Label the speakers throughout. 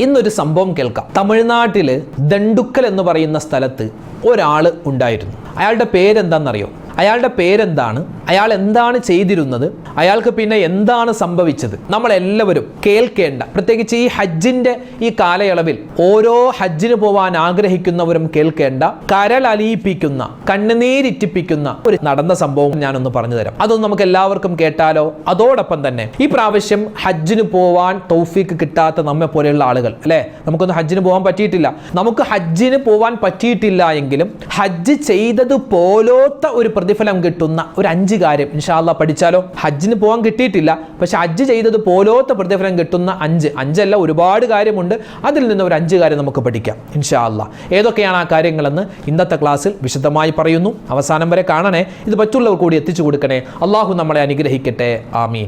Speaker 1: ഇന്നൊരു സംഭവം കേൾക്കാം. തമിഴ്നാട്ടിൽ ദണ്ടുക്കൽ എന്ന് പറയുന്ന സ്ഥലത്ത് ഒരാൾ ഉണ്ടായിരുന്നു. അയാളുടെ പേരെന്താണെന്നറിയോ? അയാളുടെ പേരെന്താണ്, അയാൾ എന്താണ് ചെയ്തിരുന്നത്, അയാൾക്ക് പിന്നെ എന്താണ് സംഭവിച്ചത്, നമ്മളെല്ലാവരും കേൾക്കേണ്ട, പ്രത്യേകിച്ച് ഈ ഹജ്ജിന്റെ ഈ കാലയളവിൽ ഓരോ ഹജ്ജിന് പോവാൻ ആഗ്രഹിക്കുന്നവരും കേൾക്കേണ്ട, കരളലിയിപ്പിക്കുന്ന, കണ്ണുനീരിറ്റിപ്പിക്കുന്ന ഒരു നടന്ന സംഭവം ഞാനൊന്ന് പറഞ്ഞു തരാം. അതൊന്നും നമുക്ക് എല്ലാവർക്കും കേട്ടാലോ? അതോടൊപ്പം തന്നെ ഈ പ്രാവശ്യം ഹജ്ജിന് പോവാൻ തൗഫീക്ക് കിട്ടാത്ത നമ്മെ പോലെയുള്ള ആളുകൾ അല്ലേ, നമുക്കൊന്നും ഹജ്ജിന് പോകാൻ പറ്റിയിട്ടില്ല. നമുക്ക് ഹജ്ജിന് പോവാൻ പറ്റിയിട്ടില്ല എങ്കിലും ഹജ്ജ് ചെയ്തത് പോലോത്ത ഒരു പ്രതിഫലം കിട്ടുന്ന ഒരു 5 കാര്യം ഇൻഷാ അല്ലാഹ് പഠിച്ചാലോ? ഹജ്ജിന് പോകാൻ കിട്ടിയിട്ടില്ല, പക്ഷെ ഹജ്ജ് ചെയ്തത് പോലോത്ത പ്രതിഫലം കിട്ടുന്ന 5 അല്ല, ഒരുപാട് കാര്യമുണ്ട്. അതിൽ നിന്ന് ഒരു 5 കാര്യം നമുക്ക് പഠിക്കാം ഇൻഷാ അല്ലാഹ്. ഏതൊക്കെയാണ് ആ കാര്യങ്ങളെന്ന് ഇന്നത്തെ ക്ലാസ്സിൽ വിശദമായി പറയുന്നു. അവസാനം വരെ കാണണേ. ഇത് മറ്റുള്ളവർ കൂടി എത്തിച്ചു കൊടുക്കണേ. അള്ളാഹു നമ്മളെ അനുഗ്രഹിക്കട്ടെ. ആമീൻ.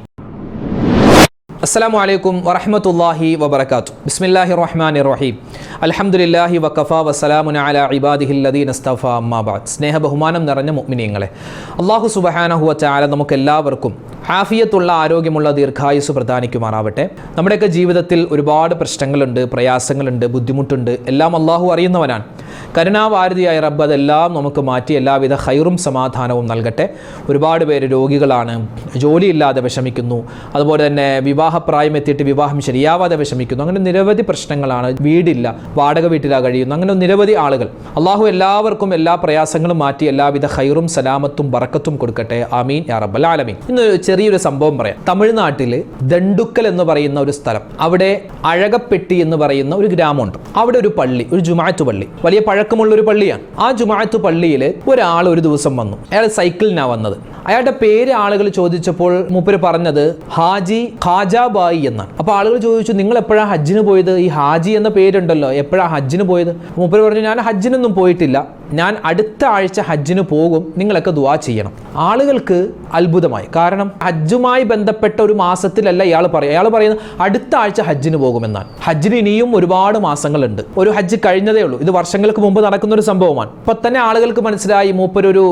Speaker 1: അസ്സലാമു അലൈക്കും വറഹ്മത്തുള്ളാഹി വബറകാതുഹു. ബിസ്മില്ലാഹിർ റഹ്മാനിർ റഹീം. അൽഹംദുലില്ലാഹി വഖഫാ വസ്സലാമുൻ അലാ ഇബാദിഹിൽ ലദീന ഇസ്തഫാ അമ്മാ ബഅദ്. സ്നേഹ ബഹുമാനം നിറഞ്ഞ മുഅ്മിനീങ്ങളെ, അല്ലാഹു സുബ്ഹാനഹു വ തആല നമുക്ക് എല്ലാവർക്കും ആഫിയത്തുള്ള ആരോഗ്യമുള്ള ദീർഘായുസ് പ്രദാനിക്കുമാറാവട്ടെ. നമ്മുടെയൊക്കെ ജീവിതത്തിൽ ഒരുപാട് പ്രശ്നങ്ങളുണ്ട്, പ്രയാസങ്ങളുണ്ട്, ബുദ്ധിമുട്ടുണ്ട്. എല്ലാം അല്ലാഹു അറിയുന്നവനാണ്. കരുണാവാരിധിയായ റബ്ബ് അതെല്ലാം നമുക്ക് മാറ്റി എല്ലാവിധ ഖൈറും സമാധാനവും നൽകട്ടെ. ഒരുപാട് പേര് രോഗികളാണ്, ജോലിയില്ലാതെ വിഷമിക്കുന്നു, അതുപോലെ തന്നെ വിവാഹപ്രായം എത്തിയിട്ട് വിവാഹം ശരിയാവാതെ വിഷമിക്കുന്നു. അങ്ങനെ നിരവധി പ്രശ്നങ്ങളാണ്. വീടില്ല, വാടക വീട്ടിലാണ് കഴിയുന്നു. അങ്ങനെ നിരവധി ആളുകൾ. അള്ളാഹു എല്ലാവർക്കും എല്ലാ പ്രയാസങ്ങളും മാറ്റി എല്ലാവിധ ഖൈറും സലാമത്തും ബറക്കത്തും കൊടുക്കട്ടെ. ആമീൻ യാ റബ്ബൽ ആലമീൻ. ഇന്ന് ചെറിയൊരു സംഭവം പറയാം. തമിഴ്നാട്ടിൽ ദണ്ടുക്കൽ എന്ന് പറയുന്ന ഒരു സ്ഥലം, അവിടെ അഴകപ്പെട്ടി എന്ന് പറയുന്ന ഒരു ഗ്രാമമുണ്ട്. അവിടെ ഒരു പള്ളി, ഒരു ജുമാഅത്ത് പള്ളി, വലിയ പഴക്കമുള്ള ഒരു പള്ളിയാണ്. ആ ജുമാഅത്ത് പള്ളിയിൽ ഒരാൾ ഒരു ദിവസം വന്നു. അയാൾ സൈക്കിളിനാണ് വന്നത്. അയാളുടെ പേര് ആളുകൾ ചോദിച്ചപ്പോൾ മൂപ്പര് പറഞ്ഞത് ഹാജി ഖാജാബായി എന്നാണ്. അപ്പോൾ ആളുകൾ ചോദിച്ചു, നിങ്ങൾ എപ്പോഴാണ് ഹജ്ജിന് പോയത്? ഈ ഹാജി എന്ന പേരുണ്ടല്ലോ, എപ്പോഴാണ് ഹജ്ജിന് പോയത്? മൂപ്പര് പറഞ്ഞു, ഞാൻ ഹജ്ജിനൊന്നും പോയിട്ടില്ല, ഞാൻ അടുത്ത ആഴ്ച ഹജ്ജിന് പോകും, നിങ്ങളൊക്കെ ദുആ ചെയ്യണം. ആളുകൾക്ക് അത്ഭുതമായി. കാരണം ഹജ്ജുമായി ബന്ധപ്പെട്ട ഒരു മാസത്തിലല്ല ഇയാൾ പറയുക. അയാൾ പറയുന്നത് അടുത്ത ആഴ്ച ഹജ്ജിന് പോകുമെന്നാണ്. ഹജ്ജിന് ഇനിയും ഒരുപാട് മാസങ്ങളുണ്ട്. ഒരു ഹജ്ജ് കഴിഞ്ഞതേ ഉള്ളൂ. ഇത് വർഷങ്ങൾക്ക് മുമ്പ് നടക്കുന്ന ഒരു സംഭവമാണ്. ഇപ്പൊ തന്നെ ആളുകൾക്ക് മനസ്സിലായി മൂപ്പരൊരു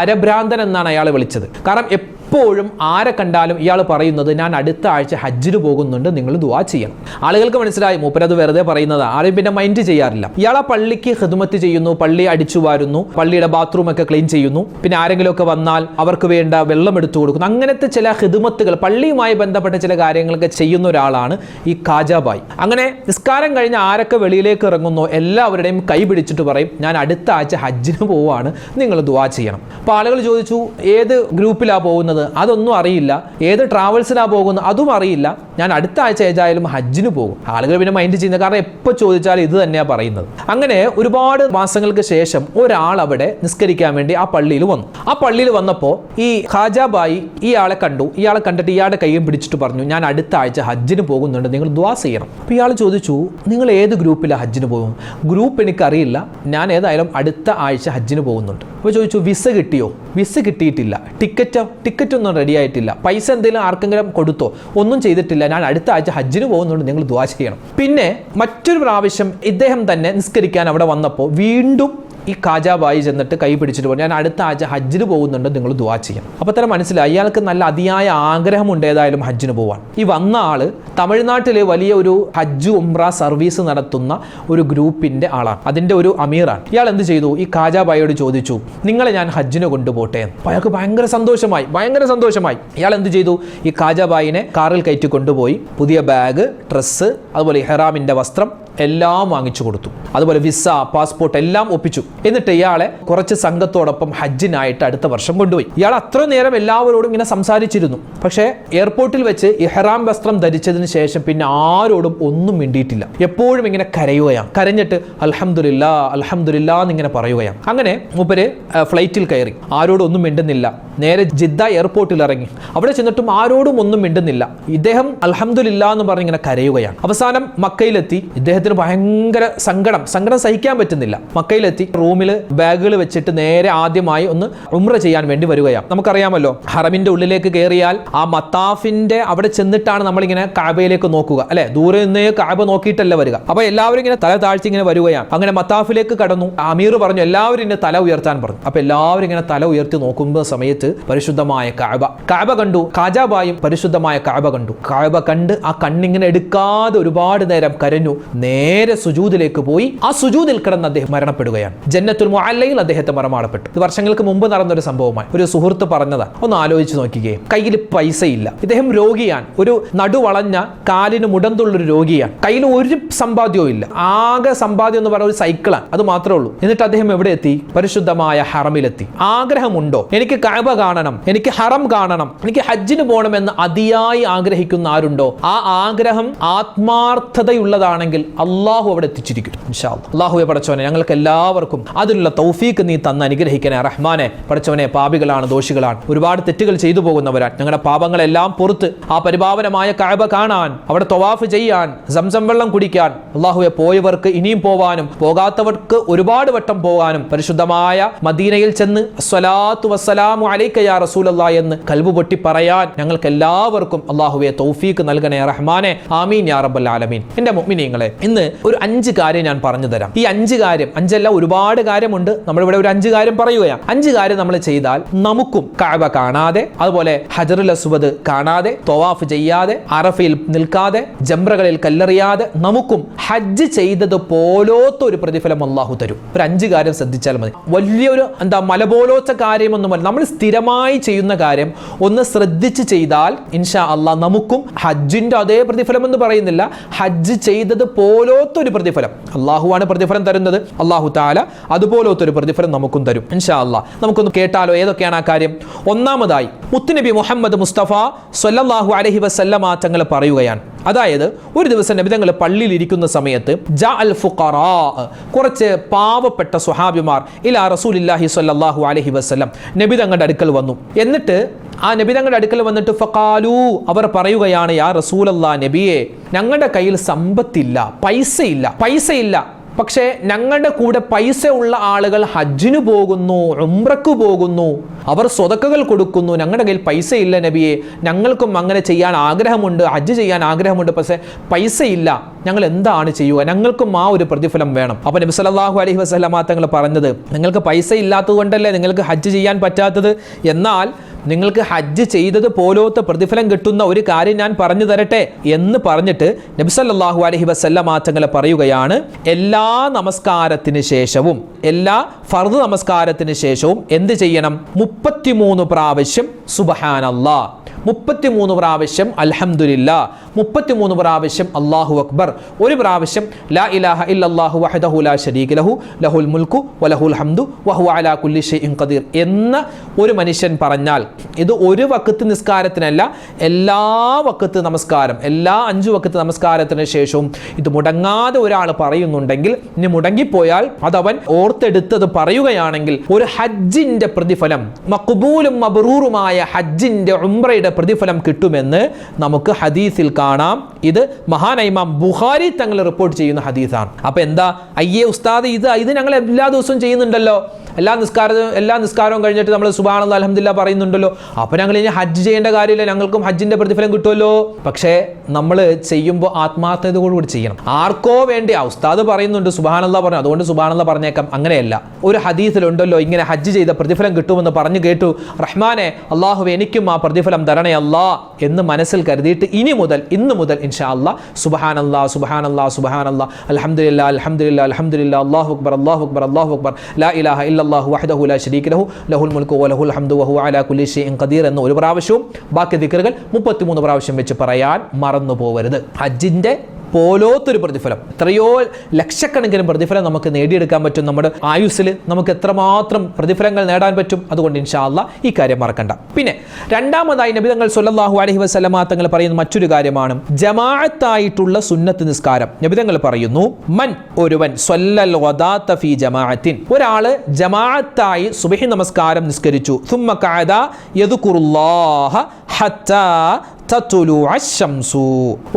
Speaker 1: അരഭ്രാന്തൻ എന്നാണ് അയാൾ വിളിച്ചത്. കാരണം എപ്പോഴും ആരെ കണ്ടാലും ഇയാൾ പറയുന്നത് ഞാൻ അടുത്ത ആഴ്ച ഹജ്ജിന് പോകുന്നുണ്ട്, നിങ്ങൾ ദുആ ചെയ്യണം. ആളുകൾക്ക് മനസ്സിലായി മൂപ്പരത് വെറുതെ പറയുന്നത്, ആരും പിന്നെ മൈൻഡ് ചെയ്യാറില്ല. ഇയാൾ ആ പള്ളിക്ക് ഖിദ്മത്ത് ചെയ്യുന്നു, പള്ളി അടിച്ചു വാരുന്നു, പള്ളിയുടെ ബാത്റൂം ഒക്കെ ക്ലീൻ ചെയ്യുന്നു, പിന്നെ ആരെങ്കിലുമൊക്കെ വന്നാൽ അവർക്ക് വേണ്ട വെള്ളം എടുത്തു കൊടുക്കുന്നു. അങ്ങനത്തെ ചില ഖിദ്മത്തുകൾ, പള്ളിയുമായി ബന്ധപ്പെട്ട ചില കാര്യങ്ങളൊക്കെ ചെയ്യുന്ന ഒരാളാണ് ഈ ഖാജാബായി. അങ്ങനെ നിസ്കാരം കഴിഞ്ഞ് ആരൊക്കെ വെളിയിലേക്ക് ഇറങ്ങുന്നോ എല്ലാവരുടെയും കൈ പിടിച്ചിട്ട് പറയും, ഞാൻ അടുത്ത ആഴ്ച ഹജ്ജിന് പോവാണ്, നിങ്ങൾ ദുആ ചെയ്യണം. അപ്പോൾ ആളുകൾ ചോദിച്ചു, ഏത് ഗ്രൂപ്പിലാണ് പോകുന്നത്? അതൊന്നും അറിയില്ല. ഏത് ട്രാവൽസിലാണ് പോകുന്നത്? അതും അറിയില്ല. ഞാൻ അടുത്ത ആഴ്ച ഏതായാലും ഹജ്ജിന് പോകും. ആളുകൾ പിന്നെ മൈൻഡ് ചെയ്യുന്നത്, കാരണം എപ്പോൾ ചോദിച്ചാലും ഇത് തന്നെയാണ് പറയുന്നത്. അങ്ങനെ ഒരുപാട് മാസങ്ങൾക്ക് ശേഷം ഒരാൾ അവിടെ നിസ്കരിക്കാൻ വേണ്ടി ആ പള്ളിയിൽ വന്നു. ആ പള്ളിയിൽ വന്നപ്പോൾ ഈ ഖാജാബായി ഇയാളെ കണ്ടു. ഇയാളെ കണ്ടിട്ട് ഇയാളുടെ കൈയും പിടിച്ചിട്ട് പറഞ്ഞു, ഞാൻ അടുത്ത ആഴ്ച ഹജ്ജിന് പോകുന്നുണ്ട്, നിങ്ങൾ ദുആ ചെയ്യണം. അപ്പോൾ ഇയാൾ ചോദിച്ചു, നിങ്ങൾ ഏത് ഗ്രൂപ്പിലാണ് ഹജ്ജിന് പോകും? ഗ്രൂപ്പ് എനിക്കറിയില്ല, ഞാൻ ഏതായാലും അടുത്ത ആഴ്ച ഹജ്ജിന് പോകുന്നുണ്ട്. അപ്പോൾ ചോദിച്ചു, വിസ കിട്ടിയോ? വിസ കിട്ടിയിട്ടില്ല. ടിക്കറ്റ് ഒന്നും റെഡി ആയിട്ടില്ല. പൈസ എന്തെങ്കിലും ആർക്കെങ്കിലും കൊടുത്തോ? ഒന്നും ചെയ്തിട്ടില്ല. ഞാൻ അടുത്ത ആഴ്ച ഹജ്ജിന് പോകുന്നുണ്ട്, നിങ്ങൾ ദുആ ചെയ്യണം. പിന്നെ മറ്റൊരു പ്രാവശ്യം ഇദ്ദേഹം തന്നെ നിസ്കരിക്കാൻ അവിടെ വന്നപ്പോൾ വീണ്ടും ഈ ഖാജാബായി ചെന്നിട്ട് കൈ പിടിച്ചിട്ട് പറഞ്ഞു, ഞാൻ അടുത്ത ആഴ്ച ഹജ്ജിന് പോകുന്നുണ്ട്, നിങ്ങൾ ദുആ ചെയ്യണം. അപ്പോൾ തന്നെ മനസ്സിലായി അയാൾക്ക് നല്ല അതിയായ ആഗ്രഹമുണ്ട് ഏതായാലും ഹജ്ജിന് പോവാൻ. ഈ വന്ന ആള് തമിഴ്നാട്ടിലെ വലിയ ഒരു ഹജ്ജ് ഉംറ സർവീസ് നടത്തുന്ന ഒരു ഗ്രൂപ്പിന്റെ ആളാണ്, അതിന്റെ ഒരു അമീറാണ്. ഇയാൾ എന്ത് ചെയ്തു? ഈ ഖാജാബായിയോട് ചോദിച്ചു, നിങ്ങളെ ഞാൻ ഹജ്ജിന് കൊണ്ടുപോട്ടെ. അപ്പോൾ അയാൾക്ക് ഭയങ്കര സന്തോഷമായി. ഇയാൾ എന്ത് ചെയ്തു? ഈ ഖാജാബായിനെ കാറിൽ കയറ്റി കൊണ്ടുപോയി പുതിയ ബാഗ്, ഡ്രസ്സ്, അതുപോലെ ഇഹ്റാമിന്റെ വസ്ത്രം എല്ലാം വാങ്ങിച്ചു കൊടുത്തു. അതുപോലെ വിസ, പാസ്പോർട്ട് എല്ലാം ഒപ്പിച്ചു. എന്നിട്ട് ഇയാളെ കുറച്ച് സംഘത്തോടൊപ്പം ഹജ്ജിനായിട്ട് അടുത്ത വർഷം കൊണ്ടുപോയി. ഇയാൾ അത്ര നേരം എല്ലാവരോടും ഇങ്ങനെ സംസാരിച്ചിരുന്നു. പക്ഷേ എയർപോർട്ടിൽ വെച്ച് ഇഹ്റാം വസ്ത്രം ധരിച്ചതിന് ശേഷം പിന്നെ ആരോടും ഒന്നും മിണ്ടിയിട്ടില്ല. എപ്പോഴും ഇങ്ങനെ കരയുകയാണ്. കരഞ്ഞിട്ട് അൽഹംദുലില്ലാ അൽഹംദുലില്ലാ എന്നിങ്ങനെ പറയുകയാണ്. അങ്ങനെ മൂപ്പര് ഫ്ലൈറ്റിൽ കയറി, ആരോടും ഒന്നും മിണ്ടുന്നില്ല. നേരെ ജിദ്ദ എയർപോർട്ടിൽ ഇറങ്ങി. അവിടെ ചെന്നിട്ടും ആരോടും ഒന്നും മിണ്ടുന്നില്ല. ഇദ്ദേഹം അൽഹംദുലില്ലാ എന്ന് പറഞ്ഞ് ഇങ്ങനെ കരയുകയാണ്. അവസാനം മക്കയിലെത്തി. ഇദ്ദേഹത്തിന് ഭയങ്കര സങ്കടം സഹിക്കാൻ പറ്റുന്നില്ല. മക്കയിലെത്തി റൂമിൽ ബാഗുകൾ വെച്ചിട്ട് നേരെ ആദ്യമായി ഒന്ന് ഉംറ ചെയ്യാൻ വേണ്ടി വരികയാണ്. നമുക്കറിയാമല്ലോ, ഹറമിന്റെ ഉള്ളിലേക്ക് കയറിയാൽ ആ മത്താഫിന്റെ അവിടെ ചെന്നിട്ടാണ് നമ്മളിങ്ങനെ കഅബയിലേക്ക് നോക്കുക, അല്ലെ? ദൂരെ നിന്നേ കഅബ നോക്കിയിട്ടല്ല വരിക. അപ്പൊ എല്ലാവരും ഇങ്ങനെ തല താഴ്ച ഇങ്ങനെ വരികയാണ്. അങ്ങനെ മത്താഫിലേക്ക് കടന്നു. അമീർ പറഞ്ഞു എല്ലാവരും ഇങ്ങനെ തല ഉയർത്താൻ പറഞ്ഞു. അപ്പൊ എല്ലാവരും ഇങ്ങനെ തല ഉയർത്തി നോക്കുന്ന സമയത്ത് പരിശുദ്ധമായ കഅബ കണ്ടു. ഖാജാബായും പരിശുദ്ധമായ കഅബ കണ്ടു. കഅബ കണ്ട് ആ കണ്ണിങ്ങനെ എടുക്കാതെ ഒരുപാട് നേരം കരഞ്ഞു. നേരെ സുജൂദിലേക്ക് പോയി. ആ സുജൂദിൽ കിടന്ന് അദ്ദേഹം മരണപ്പെടുകയാണ്. ജന്നത്തുൽ മുഅല്ലയിൽ അദ്ദേഹത്തെ മറമാടപ്പെട്ടു. ഇത് വർഷങ്ങൾക്ക് മുമ്പ് നടന്നൊരു സംഭവമാണ്. ഒരു സുഹൃത്ത് പറഞ്ഞതാണ്. ഒന്ന് ആലോചിച്ച് നോക്കിക്കേ. കയ്യിൽ പൈസയില്ല, ഇദ്ദേഹം രോഗിയാണ്, ഒരു നടുവളഞ്ഞ കാലിന് മുടന്തുള്ളൊരു രോഗിയാണ്, കയ്യിൽ ഒരു സമ്പാദ്യവും ഇല്ല. ആകെ സമ്പാദ്യം എന്ന് പറഞ്ഞ ഒരു സൈക്കിളാണ്, അത് മാത്രമേ ഉള്ളൂ. എന്നിട്ട് അദ്ദേഹം എവിടെ എത്തി? പരിശുദ്ധമായ ഹറമിലെത്തി. ആഗ്രഹമുണ്ടോ? എനിക്ക് കഅബ കാണണം, എനിക്ക് ഹറം കാണണം, എനിക്ക് ഹജ്ജിന് പോകണമെന്ന് അതിയായി ആഗ്രഹിക്കുന്ന ആരുണ്ടോ, ആ ആഗ്രഹം ആത്മാർത്ഥതയുള്ളതാണെങ്കിൽ അള്ളാഹു അവിടെ എത്തിച്ചിരിക്കും ഇൻഷാ അല്ലാഹ്. അള്ളാഹുവെ പടച്ചവനെ, ഞങ്ങൾക്ക് എല്ലാവർക്കും അതിനുള്ള തൗഫീക്ക് നീ തന്ന് അനുഗ്രഹിക്കണേ റഹ്മാനെ. പടച്ചവനെ, പാപികളാണ്, ദോഷികളാണ്, ഒരുപാട് തെറ്റുകൾ ചെയ്തു പോകുന്നവരാണ്. ഞങ്ങളുടെ പാപങ്ങളെല്ലാം പുറത്ത് ആ പരിപാവനമായ കഅബ കാണാൻ, അവിടെ തവാഫ് ചെയ്യാൻ, സംസം വെള്ളം കുടിക്കാൻ, അള്ളാഹുവെ പോയവർക്ക് ഇനിയും പോവാനും പോകാത്തവർക്ക് ഒരുപാട് വട്ടം പോകാനും പരിശുദ്ധമായ മദീനയിൽ ചെന്ന് അസ്സലാത്തു വസ്സലാമു അലൈക യാ റസൂലല്ലാഹ് എന്ന് കൽബ് പൊട്ടി പറയാൻ ഞങ്ങൾക്ക് എല്ലാവർക്കും അള്ളാഹുവെ തൗഫീക്ക് നൽകണേ റഹ്മാനെ. ആമീൻ യാ റബ്ബൽ ആലമീൻ. എന്റെ മുഅ്മിനീങ്ങളെ, ഇന്ന് ഒരു 5 കാര്യം ഞാൻ പറഞ്ഞു തരാം. ഈ 5 കാര്യം, 5 ഒരുപാട് കാര്യമുണ്ട്, നമ്മളിവിടെ ഒരു 5 കാര്യം പറയുകയാണ്. 5 കാര്യം നമ്മൾ ചെയ്താൽ നമുക്കും കഅബ കാണാതെ, അതുപോലെ ഹജറുൽ അസ്വദ് കാണാതെ, തവാഫ് ചെയ്യാതെ, അറഫയിൽ നിൽക്കാതെ, ജംറകളിൽ കല്ലെറിയാതെ നമുക്കും ഹജ്ജ് ചെയ്തത് പോലോത്ത ഒരു പ്രതിഫലം അള്ളാഹു തരും. ഒരു 5 കാര്യം ശ്രദ്ധിച്ചാൽ മതി. വലിയൊരു മല പോലോത്ത കാര്യമൊന്നുമല്ല. നമ്മൾ സ്ഥിരമായി ചെയ്യുന്ന കാര്യം ഒന്ന് ശ്രദ്ധിച്ച് ചെയ്താൽ ഇൻഷാ അള്ളാഹ് നമുക്കും ഹജ്ജിന്റെ അതേ പ്രതിഫലം എന്ന് പറയുന്നില്ല, ഹജ്ജ് ചെയ്തത് പോലോത്ത ഒരു പ്രതിഫലം, അള്ളാഹുവാണ് പ്രതിഫലം തരുന്നത്, അള്ളാഹു തആല അതുപോലത്തെ ഒരു പ്രതിഫലം നമുക്കും തരും ഇൻഷാ അള്ളാഹ്. നമുക്കൊന്ന് കേട്ടാലോ ഏതൊക്കെയാണ് ആ കാര്യം? ഒന്നാമതായി മുത്തുനബി മുഹമ്മദ് മുസ്തഫ സ്വല്ലല്ലാഹു അലൈഹി വസല്ലമ തങ്ങൾ പറയുകയാണ്, അതായത് ഒരു ദിവസം നബി തങ്ങൾ പള്ളിയിൽ ഇരിക്കുന്ന സമയത്ത് ജഅൽ ഫുഖറാ, കുറച്ച് പാവപ്പെട്ട സ്വഹാബിമാർ ഇലാ റസൂലില്ലാഹി സ്വല്ലല്ലാഹു അലൈഹി വസല്ലം, നബി തങ്ങളുടെ അടുക്കൽ വന്നു. എന്നിട്ട് ആ നബി തങ്ങളുടെ അടുക്കൽ വന്നിട്ട് ഫഖാലു, അവർ പറയുകയാണ്, യാ റസൂലല്ലാഹ്, നബിയെ, ഞങ്ങളുടെ കയ്യിൽ സമ്പത്തില്ല, പൈസയില്ല, പക്ഷേ ഞങ്ങളുടെ കൂടെ പൈസ ഉള്ള ആളുകൾ ഹജ്ജിന് പോകുന്നു, ഉംറക്ക് പോകുന്നു, അവർ സ്വതക്കകൾ കൊടുക്കുന്നു, ഞങ്ങളുടെ കയ്യിൽ പൈസയില്ല നബിയെ, ഞങ്ങൾക്കും അങ്ങനെ ചെയ്യാൻ ആഗ്രഹമുണ്ട്, ഹജ്ജ് ചെയ്യാൻ ആഗ്രഹമുണ്ട്, പക്ഷേ പൈസയില്ല, ഞങ്ങൾ എന്താണ് ചെയ്യുക? ഞങ്ങൾക്കും ആ ഒരു പ്രതിഫലം വേണം. അപ്പോൾ നബി സല്ലല്ലാഹു അലൈഹി വസല്ലമ തങ്ങൾ പറഞ്ഞത്, നിങ്ങൾക്ക് പൈസ ഇല്ലാത്തത് കൊണ്ടല്ലേ നിങ്ങൾക്ക് ഹജ്ജ് ചെയ്യാൻ പറ്റാത്തത്, എന്നാൽ നിങ്ങൾക്ക് ഹജ്ജ് ചെയ്തത് പോലത്തെ പ്രതിഫലം കിട്ടുന്ന ഒരു കാര്യം ഞാൻ പറഞ്ഞു തരട്ടെ എന്ന് പറഞ്ഞിട്ട് നബി സല്ലല്ലാഹു അലൈഹി വസല്ലമ തങ്ങൾ പറയുകയാണ്, എല്ലാ നമസ്കാരത്തിന് ശേഷവും, എല്ലാ ഫർദ് നമസ്കാരത്തിന് ശേഷവും എന്ത് ചെയ്യണം? 33 പ്രാവശ്യം സുബ്ഹാനല്ലാഹ്, 33 പ്രാവശ്യം അൽഹംദുലില്ലാഹ്, 33 പ്രാവശ്യം അല്ലാഹു അക്ബർ, ഒരു പ്രാവശ്യം ലാ ഇലാഹ ഇല്ലല്ലാഹു വഹ്ദഹു ലാ ശരീക ലഹു ലഹുൽ മുൽക്കു വലഹുൽ ഹംദു വഹുവ അലാ കുല്ലി ഷൈഇൻ ഖദീർ എന്ന ഒരു മനുഷ്യൻ പറഞ്ഞാൽ, ഇത് ഒരു വഖത്ത് നിസ്കാരത്തിനല്ല, എല്ലാ വഖത്ത് നമസ്കാരം, എല്ലാ 5 വഖത്ത് നമസ്കാരത്തിന് ശേഷവും ഇത് മുടങ്ങാതെ ഒരാൾ പറയുന്നുണ്ടെങ്കിൽ, ഇനി മുടങ്ങിപ്പോയാൽ അതവൻ ഓർത്തെടുത്തത് പറയുകയാണെങ്കിൽ, ഒരു ഹജ്ജിന്റെ പ്രതിഫലം, മഖ്ബൂലും മബ്റൂറുമായ ഹജ്ജിന്റെ ഉംറയുടെ പ്രതിഫലം കിട്ടുമെന്ന് നമുക്ക് ഹദീസിൽ കാണാം. ഇത് മഹാനായ ഇമാം ബുഖാരി തങ്ങൾ റിപ്പോർട്ട് ചെയ്യുന്ന ഹദീസാണ്. അപ്പൊ എന്താ, അയ്യേ ഉസ്താദ്, ഇത് ഞങ്ങൾ എല്ലാ ദിവസവും ചെയ്യുന്നുണ്ടല്ലോ, എല്ലാ നിസ്കാരവും കഴിഞ്ഞിട്ട് നമ്മൾ സുബ്ഹാനല്ലാഹ് അൽഹംദുലില്ലാഹ് പറയുന്നുണ്ടല്ലോ, അപ്പൊ ഞങ്ങൾ ഇനി ഹജ്ജ് ചെയ്യേണ്ട കാര്യമില്ല, ഞങ്ങൾക്കും ഹജ്ജിന്റെ പ്രതിഫലം കിട്ടുമല്ലോ. പക്ഷേ നമ്മൾ ചെയ്യുമ്പോൾ ആത്മാർത്ഥതയോടുകൂടി ചെയ്യണം. ആർക്കോ വേണ്ടി ആ ഉസ്താദ് പറയുന്നുണ്ട് സുബ്ഹാനല്ലാഹ് പറഞ്ഞു, അതുകൊണ്ട് സുബ്ഹാനല്ലാഹ് പറഞ്ഞേക്കാം, അങ്ങനെയല്ല. ഒരു ഹദീസിലുണ്ടല്ലോ ഇങ്ങനെ ഹജ്ജ് ചെയ്ത പ്രതിഫലം കിട്ടുമെന്ന് പറഞ്ഞു കേട്ടു, റഹ്മാനെ അള്ളാഹു എനിക്കും ആ പ്രതിഫലം തരണേ അല്ലാ എന്ന് മനസ്സിൽ കരുതിയിട്ട് ഇന്ന് മുതൽ ഇൻഷാ അല്ലാഹ് സുബ്ഹാനല്ലാഹ് സുബ്ഹാനല്ലാഹ് സുബ്ഹാനല്ലാഹ് അൽഹംദുലില്ലാഹ് അൽഹംദുലില്ലാഹ് അൽഹംദുലില്ലാഹ് അല്ലാഹു അക്ബർ അല്ലാഹു അക്ബർ അല്ലാഹു അക്ബർ ലാ ഇലാഹ ഇല്ലല്ലാഹു വഹ്ദഹു ലാ ശരീക ലഹു ലഹുൽ മുൽക്കു വലഹുൽ ഹംദു വഹുവ അലാ കുല്ലി ഷൈഇൻ ഖദീർ എന്ന ഒരു പ്രാവശ്യവും ബാക്കി ദിക്റുകൾ 33 പ്രാവശ്യം വെച്ച് പറയാൻ മറന്നു പോകരുത്. ഹജ്ജിന്റെ പോലോത്തൊരു പ്രതിഫലം, എത്രയോ ലക്ഷക്കണക്കിന് പ്രതിഫലം നമുക്ക് നേടിയെടുക്കാൻ പറ്റും. നമ്മുടെ ആയുസ്സിൽ നമുക്ക് എത്രമാത്രം പ്രതിഫലങ്ങൾ നേടാൻ പറ്റും. അതുകൊണ്ട് ഇൻഷാ അല്ലാഹ് ഈ കാര്യം മറക്കണ്ട. പിന്നെ രണ്ടാമതായി നബി തങ്ങൾ സ്വല്ലല്ലാഹു അലൈഹി വസല്ലമ തങ്ങൾ പറയുന്ന മറ്റൊരു കാര്യമാണ് ജമാഅത്തായിട്ടുള്ള സുന്നത്ത് നിസ്കാരം. നബി തങ്ങൾ പറയുന്നു, മൻ, ഒരുവൻ, സ്വല്ലൽ ഗദാത ഫീ ജമാഅത്തിൻ, ഒരാള് ജമാഅത്തായി സുബ്ഹി നമസ്കാരം നിസ്കരിച്ചു, സുമ്മ ഖഅദ യദ്കുറുല്ലാഹ ഹത്താ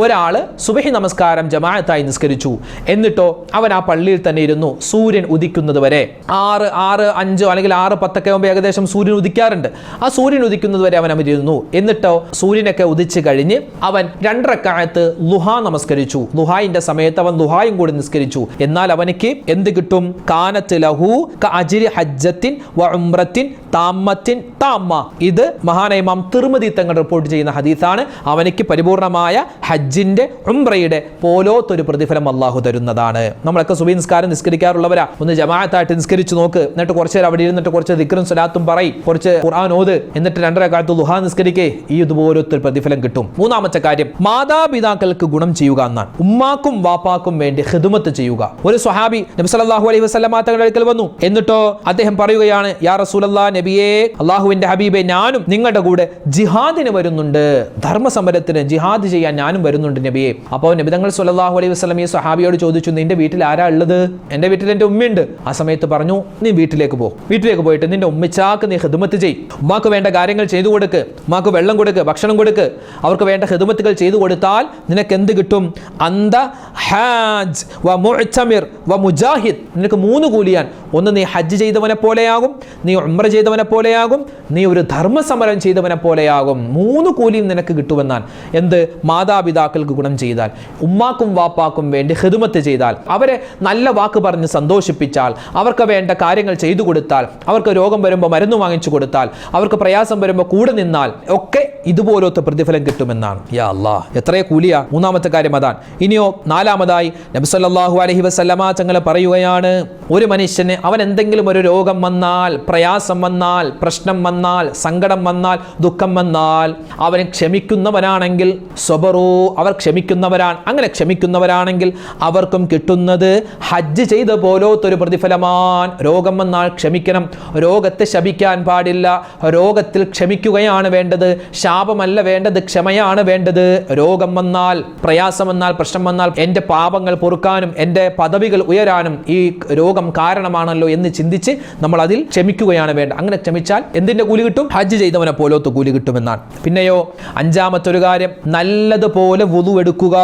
Speaker 1: ഒരാള് സുബഹി നമസ്കാരം ജമാഅത്തായി നിസ്കരിച്ചു, എന്നിട്ടോ അവൻ ആ പള്ളിയിൽ തന്നെ ഇരുന്നു സൂര്യൻ ഉദിക്കുന്നത് വരെ. 6:05 അല്ലെങ്കിൽ 6:10 ആകുമ്പോൾ ഏകദേശം സൂര്യൻ ഉദിക്കാറുണ്ട്. ആ സൂര്യൻ ഉദിക്കുന്നത് വരെ അവൻ ഇരുന്നു. എന്നിട്ടോ സൂര്യനൊക്കെ ഉദിച്ചു കഴിഞ്ഞ് അവൻ 2 റക്അത്ത് ളുഹ നമസ്കരിച്ചു. ളുഹായിന്റെ സമയത്ത് അവൻ ളുഹായും കൂടി നിസ്കരിച്ചു. എന്നാൽ അവനിക്ക് എന്ത് കിട്ടും? കാനത്ത് ലഹു കഅജ്രി ഹജ്ജത്തിൻ വ ഉംറത്തിൻ താമ്മത്തിൻ താമ്മ. ഇത് മഹാനായ ഇമാം തിർമിദി തങ്ങൾ റിപ്പോർട്ട് ചെയ്യുന്ന ഹദീസാണ്. അവനിക്ക് പരിപൂർണമായ ഹജ്ജിന്റെ ഉംറയുടെ പോലോത്തൊരു പ്രതിഫലം അല്ലാഹു തരുന്നതാണ്. നമ്മളൊക്കെ സുബഹി നിസ്കാരം നിസ്കരിക്കാറുള്ളവരാ. ഒന്ന് ജമാഅത്തായിട്ട് നിസ്കരിച്ചു നോക്ക്. എന്നിട്ട് കുറച്ച് നേരം അവിടെ ഇരുന്നിട്ട് കുറച്ച് ദിക്റും സ്വലാത്തും പറയും, കുറച്ച് ഖുർആൻ ഓത്, എന്നിട്ട് 2 റക്അത്ത് ളുഹ നിസ്കരിക്കേ. ഈ ഇതുപോലൊരു പ്രതിഫലം കിട്ടും. മൂന്നാമത്തെ കാര്യം, മാതാപിതാക്കൾക്ക് ഗുണം ചെയ്യുക എന്നാണ്. ഉമ്മാക്കും വാപ്പാക്കും വേണ്ടി ഖിദ്മത്ത് ചെയ്യുക. ഒരു സ്വഹാബി നബി സല്ലല്ലാഹു അലൈഹി വസല്ലമ തങ്ങളുടെ അടുക്കൽ വന്നു. എന്നിട്ടോ അദ്ദേഹം പറയുകയാണ്, യാ റസൂലല്ലാഹ്, നബിയേ, അല്ലാഹുവിന്റെ ഹബീബേ, ഞാനും നിങ്ങളുടെ കൂടെ ജിഹാദിന് വരുന്നുണ്ട്, ധർമ്മസമരത്തിന് ജിഹാദ് ചെയ്യാൻ ഞാനും വരുന്നുണ്ട് നബിയെ. അപ്പോൾ നബി തങ്ങൾ സല്ലല്ലാഹു അലൈഹി വസല്ലം ഈ സ്വഹാബിയോട് ചോദിച്ചു, നിന്റെ വീട്ടിൽ ആരാ ഉള്ളത്? എൻ്റെ വീട്ടിൽ എൻ്റെ ഉമ്മയുണ്ട്. ആ സമയത്ത് പറഞ്ഞു, നീ വീട്ടിലേക്ക് പോ. വീട്ടിലേക്ക് പോയിട്ട് നിന്റെ ഉമ്മച്ചാക്ക് നീ ഖിദ്മത്ത് ചെയ്. ഉമ്മാക്ക് വേണ്ട കാര്യങ്ങൾ ചെയ്തു കൊടുക്ക്, ഉമ്മാക്ക് വെള്ളം കൊടുക്ക്, ഭക്ഷണം കൊടുക്ക്. അവർക്ക് വേണ്ട ഖിദ്മത്തുകൾ ചെയ്തു കൊടുത്താൽ നിനക്ക് എന്ത് കിട്ടും? അന്ത ഹാജ് വ മുഅ്തമിർ വ മുജാഹിദ്. നിനക്ക് 3 കൂലിയാൻ. ഒന്ന്, നീ ഹജ്ജ് ചെയ്തവനെ പോലെയാകും, നീ ഉംറ ചെയ്തവനെ പോലെയാകും, നീ ഒരു ധർമ്മസമരം ചെയ്തവനെ പോലെയാകും. 3 കൂലിയും നിനക്ക് കിട്ടുമെന്നാണ്. എന്ത്? മാതാപിതാക്കൾക്ക് ഗുണം ചെയ്താൽ, ഉമ്മാക്കും വാപ്പാക്കും വേണ്ടി ഖിദ്മത്ത് ചെയ്താൽ, അവരെ നല്ല വാക്ക് പറഞ്ഞ് സന്തോഷിപ്പിച്ചാൽ, അവർക്ക് വേണ്ട കാര്യങ്ങൾ ചെയ്തു കൊടുത്താൽ, അവർക്ക് രോഗം വരുമ്പോൾ മരുന്ന് വാങ്ങിച്ചു കൊടുത്താൽ, അവർക്ക് പ്രയാസം വരുമ്പോൾ കൂടെ നിന്നാൽ ഒക്കെ ഇതുപോലത്തെ പ്രതിഫലം കിട്ടുമെന്നാണ്. യാ അല്ലാഹ്, എത്രയോ കൂലിയാ. മൂന്നാമത്തെ കാര്യം അതാണ്. ഇനിയോ 4-മതായി നബി സല്ലല്ലാഹു അലൈഹി വസല്ലമ തങ്ങൾ പറയുകയാണ്, ഒരു മനുഷ്യന് അവൻ എന്തെങ്കിലും ഒരു രോഗം വന്നാൽ, പ്രയാസം വന്നാൽ, പ്രശ്നം വന്നാൽ, സങ്കടം വന്നാൽ, ദുഃഖം വന്നാൽ, അവൻ ക്ഷമിക്കുന്നവനാണെങ്കിൽ സ്വബറു, അവർ ക്ഷമിക്കുന്നവരാണ്. അങ്ങനെ ക്ഷമിക്കുന്നവരാണെങ്കിൽ അവർക്കും കിട്ടുന്നത് ഹജ്ജ് ചെയ്ത പോലത്തൊരു പ്രതിഫലമാണ്. രോഗം വന്നാൽ ക്ഷമിക്കണം, രോഗത്തെ ശപിക്കാൻ പാടില്ല, രോഗത്തിൽ ക്ഷമിക്കുകയാണ് വേണ്ടത്, ശാപമല്ല വേണ്ടത്, ക്ഷമയാണ് വേണ്ടത്. രോഗം വന്നാൽ, പ്രയാസം വന്നാൽ, പ്രശ്നം വന്നാൽ എൻ്റെ പാപങ്ങൾ പൊറുക്കാനും എൻ്റെ പദവികൾ ഉയരാനും ഈ രോഗം കാരണമാണല്ലോ എന്ന് ചിന്തിച്ച് നമ്മൾ അതിൽ ക്ഷമിക്കുകയാണ് വേണ്ടത്. അങ്ങനെ ക്ഷമിച്ചാൽ എന്തിന്റെ കൂലി കിട്ടും? ഹജ്ജ് ചെയ്തവനെ പോലത്തെ കൂലി കിട്ടുമെന്നാണ്. പിന്നെയോ 5-മത്തെ ഒരു കാര്യം, നല്ലതുപോലെ വുളു എടുക്കുക.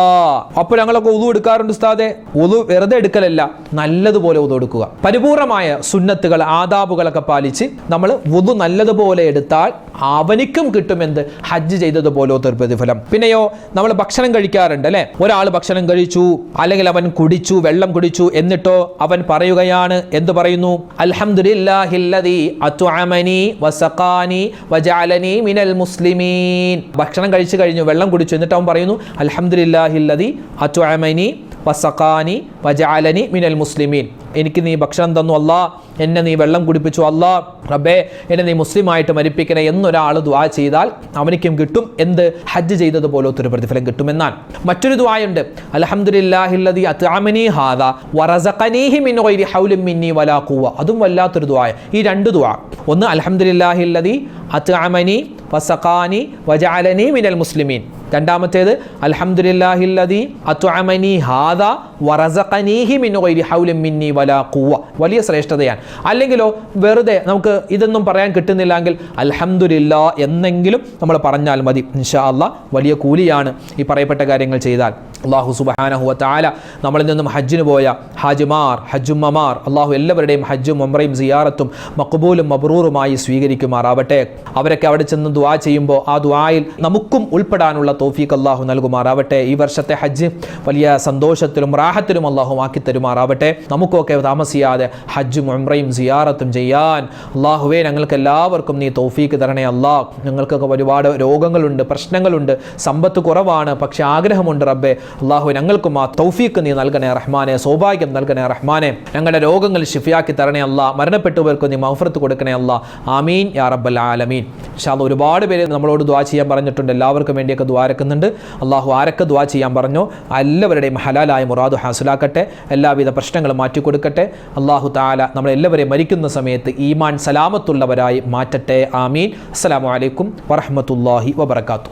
Speaker 1: അപ്പോൾ ഞങ്ങളൊക്കെ വുളു എടുക്കാറുണ്ട് ഉസ്താദേ. വുളു വെറുതെ എടുക്കലല്ല, നല്ലതുപോലെ വുളു എടുക്കുക. പരിപൂർണമായ സുന്നത്തുകൾ, ആദാബുകളൊക്കെ പാലിച്ച് നമ്മൾ വുളു നല്ലതുപോലെ എടുത്താൽ അവനിക്കും കിട്ടുമെന്ത്? ഹജ്ജ് ചെയ്തതുപോലത്തെ ഒരു പ്രതിഫലം. പിന്നെയോ നമ്മൾ ഭക്ഷണം കഴിക്കാറുണ്ട് അല്ലെ. ഒരാൾ ഭക്ഷണം കഴിച്ചു, അല്ലെങ്കിൽ അവൻ കുടിച്ചു, വെള്ളം കുടിച്ചു, എന്നിട്ടോ അവൻ പറയുകയാണ്, എന്ത് പറയുന്നു? അൽഹംദുലില്ലാഹില്ലദീ അത്അമനി വസഖാനി വജഅലനി മിനൽ മുസ്ലിമീൻ. ഭക്ഷണം കഴിച്ചു കഴിഞ്ഞു, വെള്ളം കുടിച്ചു, എന്നിട്ട് അവൻ പറയുന്നു, അൽഹംദുലില്ലാഹില്ലദീ അത്അമനി വസഖാനി വജഅലനി മിനൽ മുസ്ലിമീൻ. എനിക്ക് നീ ഭക്ഷണം തന്നു അല്ലാ, എന്നെ നീ വെള്ളം കുടിപ്പിച്ചു അല്ലാ, റബ്ബേ എന്നെ നീ മുസ്ലിമായിട്ട് മരിപ്പിക്കണേ എന്നൊരാൾ ദുആ ചെയ്താൽ അവനിക്കും കിട്ടും എന്ത്? ഹജ്ജ് ചെയ്തതുപോലത്തെ ഒരു പ്രതിഫലം കിട്ടുമെന്നാണ്. മറ്റൊരു ദുആയുണ്ട്, അൽഹംദുലില്ലാഹില്ലദീ അത്അമനി ഹാദാ വറസഖനീഹി മിൻ ഗൈരി ഹൗലിൻ മിന്നി വലാ ഖുവ. അതും വല്ലാത്തൊരു ദുആ. ഈ 2 ദുആ, ഒന്ന് അൽഹംദുലില്ലാഹില്ലദീ അത്അമനി വസഖാനി വജഅലനി മിനൽ മുസ്ലിമീൻ, രണ്ടാമത്തേത് അൽഹംദുലില്ലാഹില്ലദീ അത്അമനി ഹാദാ വറസഖനീഹി മിൻ ഗൈരി ഹൗലിൻ മിന്നി വലാ ഖുവ. വലിയ ശ്രേഷ്ഠതയാണ്. അല്ലെങ്കിലോ വെറുതെ നമുക്ക് ഇതൊന്നും പറയാൻ കിട്ടുന്നില്ലെങ്കിൽ അൽഹംദുലില്ലാ എന്നെങ്കിലും നമ്മൾ പറഞ്ഞാൽ മതി. ഇൻഷാ അല്ലാഹ് വലിയ കൂലിയാണ് ഈ പറയപ്പെട്ട കാര്യങ്ങൾ ചെയ്താൽ. അല്ലാഹു സുബ്ഹാനഹു വ തആല നമ്മളിൽ നിന്നും ഹജ്ജിന് പോയ ഹാജിമാർ, ഹജ്ജുമ്മമാർ, അല്ലാഹു എല്ലാവരുടെയും ഹജ്ജും ഉംറയും സിയാറത്തും മഖ്ബൂലും മബ്റൂറുമായി സ്വീകരിക്കുമാറാവട്ടെ. അവരൊക്കെ അവിടെ ചെന്ന് ദുആ ചെയ്യുമ്പോൾ ആ ദുആയിൽ നമുക്കും ഉൾപ്പെടാനുള്ള തൗഫീഖ് അല്ലാഹു നൽകുമാറാവട്ടെ. ഈ വർഷത്തെ ഹജ്ജ് വലിയ സന്തോഷത്തിലും റാഹത്തിലും അല്ലാഹു ആക്കി തരുമാറാവട്ടെ. നമുക്കൊക്കെ താമസിയാതെ ഹജ്ജും ഉംറയും സിയാറത്തും ചെയ്യാൻ അല്ലാഹുവേ ഞങ്ങൾക്ക് എല്ലാവർക്കും നീ തൗഫീഖ് തരണേ അല്ലാഹ്. ഞങ്ങൾക്കൊക്കെ ഒരുപാട് രോഗങ്ങളുണ്ട്, പ്രശ്നങ്ങളുണ്ട്, സമ്പത്ത് കുറവാണ്, പക്ഷെ ആഗ്രഹമുണ്ട് റബ്ബേ. അല്ലാഹു ഞങ്ങൾക്കും ആ തൗഫീഖ് നീ നൽകണേ റഹ്മാനെ, സൗഭാഗ്യം നൽകണേ റഹ്മാനെ. ഞങ്ങളുടെ രോഗങ്ങൾ ശിഫയാക്കി തരണേ അല്ലാഹ്. മരണപ്പെട്ടവർക്ക് നീ മഗ്ഫിറത്ത് കൊടുക്കണേ അല്ലാഹ്. ആമീൻ യാ റബ്ബൽ ആലമീൻ. ഇൻഷാ അല്ലാഹ് ഒരുപാട് പേര് നമ്മളോട് ദുആ ചെയ്യാൻ പറഞ്ഞിട്ടുണ്ട്. എല്ലാവർക്കും വേണ്ടിയൊക്കെ ദുആ രക്കുന്നുണ്ട്. അല്ലാഹു ആരൊക്കെ ദുആ ചെയ്യാൻ പറഞ്ഞോ എല്ലാവരുടെയും ഹലാലായ മുറാദ് ഹാസിലാക്കട്ടെ, എല്ലാവിധ പ്രശ്നങ്ങളും മാറ്റിക്കൊടുക്കട്ടെ. അല്ലാഹു തആല നമ്മളെല്ലാവരെയും മരിക്കുന്ന സമയത്ത് ഈമാൻ സലാമത്തുള്ളവരായി മാറ്റട്ടെ. ആമീൻ. അസ്സലാമു അലൈക്കും വറഹ്മത്തുള്ളാഹി വബറകാതുഹു.